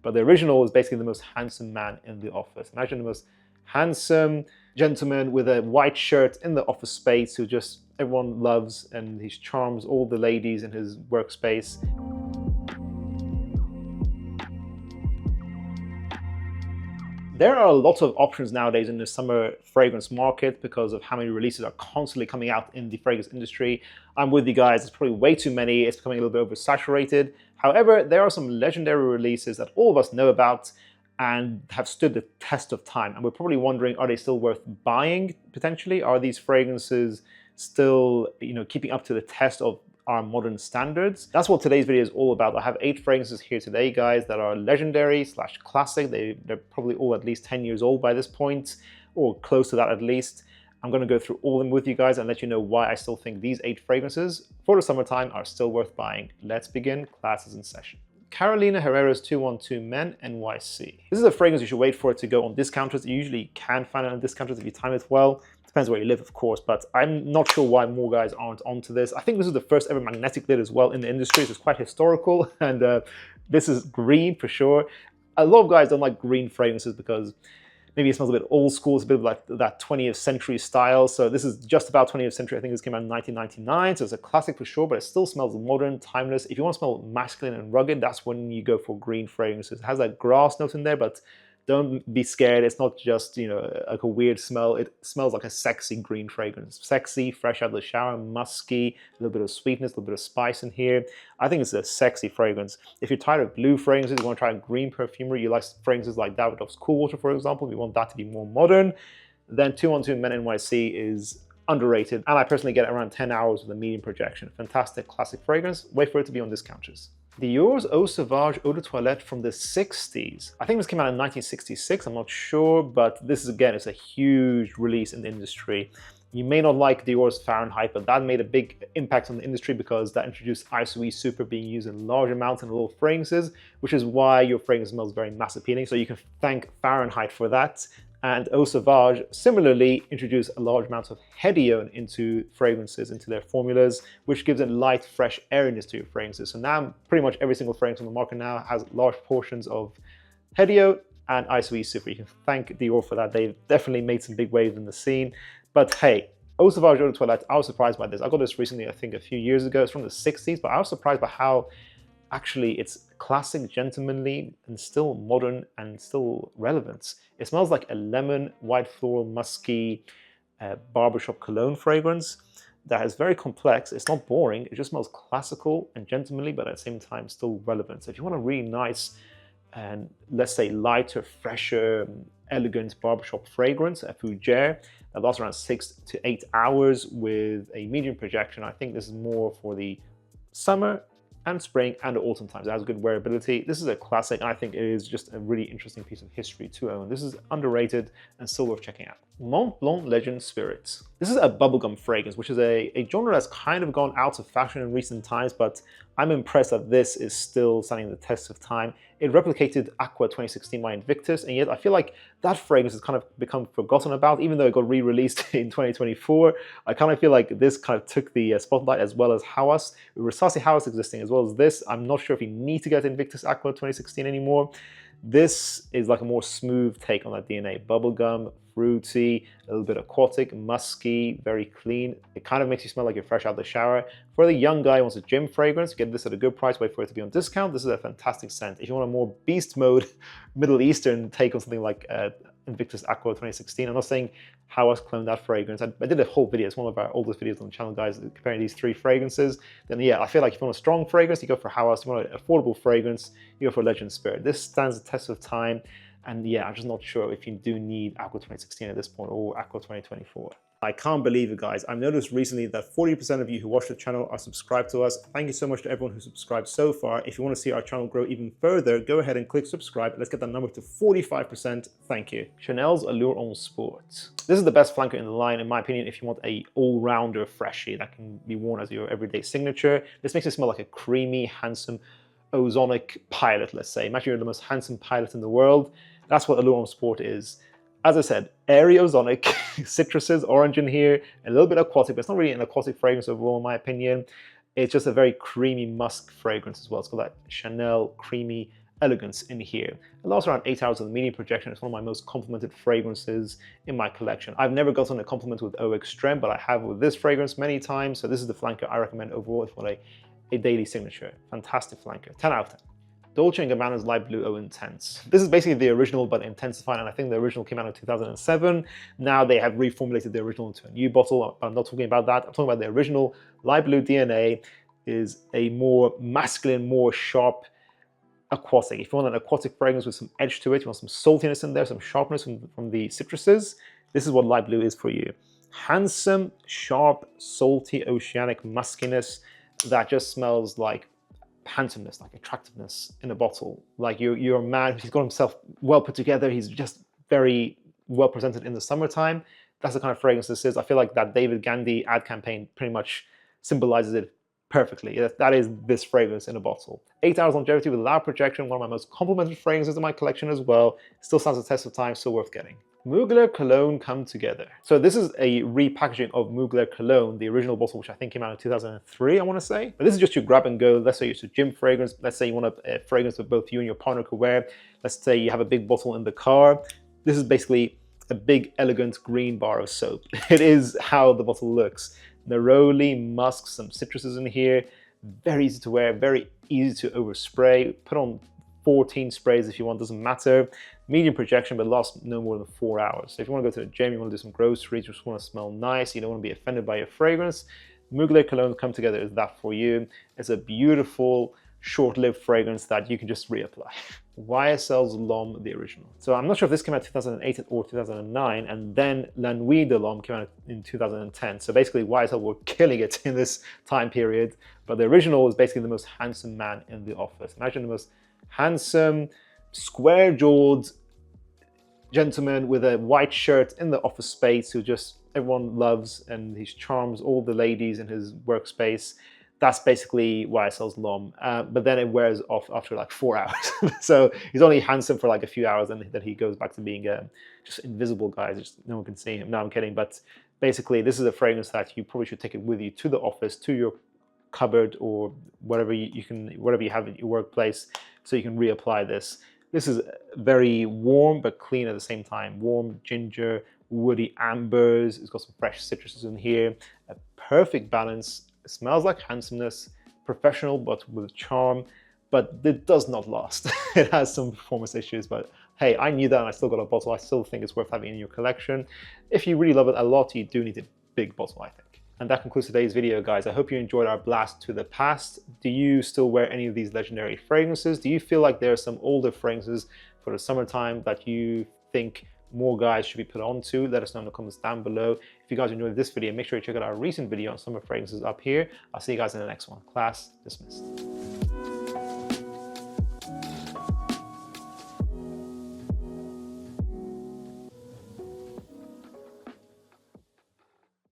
But the original is basically the most handsome man in the office. Imagine the most handsome gentleman with a white shirt in the office space who just everyone loves, and he charms all the ladies in his workspace. There are a lot of options nowadays in the summer fragrance market because of how many releases are constantly coming out in the fragrance industry. I'm with you guys, it's probably way too many, it's becoming a little bit oversaturated. However, there are some legendary releases that all of us know about and have stood the test of time. And we're probably wondering, are they still worth buying potentially? Are these fragrances still, keeping up to the test of our modern standards? That's what today's video is all about. I have 8 fragrances here today, guys, that are legendary / classic. They're probably all at least 10 years old by this point, or close to that at least. I'm going to go through all of them with you guys and let you know why I still think these 8 fragrances for the summertime are still worth buying. Let's begin. Classes in session. Karolina Herrera's 212 Men NYC. This is a fragrance you should wait for it to go on discounters. You usually can find it on discounters if you time it well. Depends where you live, of course, but I'm not sure why more guys aren't onto this. I think this is the first ever magnetic lid as well in the industry. It's quite historical, and this is green for sure. A lot of guys don't like green fragrances because maybe it smells a bit old school. It's a bit like that 20th century style. So this is just about 20th century. I think this came out in 1999, so it's a classic for sure, but it still smells modern, timeless. If you want to smell masculine and rugged, that's when you go for green fragrances. It has that grass note in there, but don't be scared. It's not just, like a weird smell. It smells like a sexy green fragrance. Sexy, fresh out of the shower, musky, a little bit of sweetness, a little bit of spice in here. I think it's a sexy fragrance. If you're tired of blue fragrances, you want to try green perfumery, you like fragrances like Davidoff's Cool Water, for example, if you want that to be more modern, then 212 Men NYC is underrated. And I personally get it around 10 hours with a medium projection. Fantastic classic fragrance. Wait for it to be on discounters. Dior's Eau Sauvage Eau de Toilette from the 60s. I think this came out in 1966, I'm not sure, but this is, again, it's a huge release in the industry. You may not like Dior's Fahrenheit, but that made a big impact on the industry because that introduced ISOE Super being used in large amounts in little fragrances, which is why your fragrance smells very mass appealing. So you can thank Fahrenheit for that. And Eau Sauvage similarly introduced a large amount of hedione into fragrances, into their formulas, which gives a light, fresh airiness to your fragrances. So now pretty much every single fragrance on the market now has large portions of hedione and ISOE Super. You can thank Dior for that. They've definitely made some big waves in the scene. But hey, Eau Sauvage Eau de Toilette, I was surprised by this. I got this recently, I think a few years ago. It's from the 60s, but I was surprised by how actually it's classic, gentlemanly, and still modern and still relevant. It smells like a lemon, white floral, musky barbershop cologne fragrance that is very complex. It's not boring. It just smells classical and gentlemanly, but at the same time still relevant. So if you want a really nice and, let's say, lighter, fresher, elegant barbershop fragrance, a fougere that lasts around 6 to 8 hours with a medium projection, I think this is more for the summer and spring and autumn times. It has good wearability. This is a classic, and I think it is just a really interesting piece of history to own. This is underrated and still worth checking out. Montblanc Legend Spirits. This is a bubblegum fragrance, which is a genre that's kind of gone out of fashion in recent times, but I'm impressed that this is still standing the test of time. It replicated Aqua 2016 by Invictus, and yet I feel like that fragrance has kind of become forgotten about, even though it got re-released in 2024. I kind of feel like this kind of took the spotlight, as well as Hawas. With Rasasi Hawas existing as well as this, I'm not sure if you need to get Invictus Aqua 2016 anymore. This is like a more smooth take on that DNA. Bubblegum, fruity, a little bit aquatic, musky, very clean. It kind of makes you smell like you're fresh out of the shower. For the young guy who wants a gym fragrance, get this at a good price, wait for it to be on discount. This is a fantastic scent. If you want a more beast mode, Middle Eastern take on something like Invictus Aqua 2016. I'm not saying Hawas cloned that fragrance. I did a whole video. It's one of our oldest videos on the channel, guys, comparing these 3 fragrances. Then yeah, I feel like if you want a strong fragrance, you go for Hawas. If you want an affordable fragrance, you go for Legend Spirit. This stands the test of time. And yeah, I'm just not sure if you do need Aqua 2016 at this point or Aqua 2024. I can't believe it, guys. I've noticed recently that 40% of you who watch the channel are subscribed to us. Thank you so much to everyone who subscribed so far. If you want to see our channel grow even further, go ahead and click subscribe. Let's get that number to 45%. Thank you. Chanel's Allure on Sport. This is the best flanker in the line, in my opinion, if you want a all-rounder freshie that can be worn as your everyday signature. This makes it smell like a creamy, handsome, ozonic pilot, let's say. Imagine you're the most handsome pilot in the world. That's what Allure on Sport is. As I said, airy ozonic, citruses, orange in here, a little bit aquatic, but it's not really an aquatic fragrance overall, in my opinion. It's just a very creamy musk fragrance as well. It's got that Chanel creamy elegance in here. It lasts around 8 hours with medium projection. It's one of my most complimented fragrances in my collection. I've never gotten a compliment with Eau Extreme, but I have with this fragrance many times. So this is the flanker I recommend overall if you want a daily signature. Fantastic flanker, 10 out of 10. Dolce & Gabbana's Light Blue Eau Intense. This is basically the original but intensified, and I think the original came out in 2007. Now they have reformulated the original into a new bottle. I'm not talking about that. I'm talking about the original Light Blue DNA is a more masculine, more sharp aquatic. If you want an aquatic fragrance with some edge to it, you want some saltiness in there, some sharpness from the citruses, this is what Light Blue is for you. Handsome, sharp, salty, oceanic muskiness that just smells like handsomeness, like attractiveness in a bottle. Like you're a man, he's got himself well put together, he's just very well presented in the summertime. That's the kind of fragrance this is. I feel like that David Gandy ad campaign pretty much symbolizes it perfectly. That is this fragrance in a bottle. 8 hours longevity with loud projection, one of my most complimented fragrances in my collection as well. Still stands the test of time, still worth getting. Mugler Cologne Come Together. So this is a repackaging of Mugler Cologne, the original bottle, which I think came out in 2003, I want to say. But this is just your grab and go. Let's say it's a gym fragrance. Let's say you want a fragrance that both you and your partner could wear. Let's say you have a big bottle in the car. This is basically a big, elegant green bar of soap. It is how the bottle looks. Neroli, musk, some citruses in here. Very easy to wear, very easy to overspray. Put on 14 sprays if you want, doesn't matter. Medium projection, but lasts no more than 4 hours. So if you want to go to the gym, you want to do some groceries, you just want to smell nice, you don't want to be offended by your fragrance, Mugler Cologne Come Together is that for you. It's a beautiful, short-lived fragrance that you can just reapply. YSL's L'Homme, the original. So I'm not sure if this came out in 2008 or 2009, and then La Nuit de L'Homme came out in 2010. So basically YSL were killing it in this time period, but the original is basically the most handsome man in the office. Imagine the most handsome, square-jawed gentleman with a white shirt in the office space who just everyone loves, and he charms all the ladies in his workspace. That's basically YSL's L'Homme, but then it wears off after like 4 hours. So he's only handsome for like a few hours, and then he goes back to being just invisible guy. Just no one can see him. No, I'm kidding. But basically, this is a fragrance that you probably should take it with you to the office, to your cupboard, or whatever whatever you have in your workplace, so you can reapply this. This is very warm but clean at the same time. Warm ginger, woody ambers. It's got some fresh citruses in here. A perfect balance. It smells like handsomeness, professional but with charm, but it does not last. It has some performance issues, but hey, I knew that and I still got a bottle. I still think it's worth having in your collection. If you really love it a lot, you do need a big bottle, I think. And that concludes today's video, guys. I hope you enjoyed our blast to the past. Do you still wear any of these legendary fragrances? Do you feel like there are some older fragrances for the summertime that you think more guys should be put on to? Let us know in the comments down below. If you guys enjoyed this video, make sure you check out our recent video on summer fragrances up here. I'll see you guys in the next one. Class dismissed.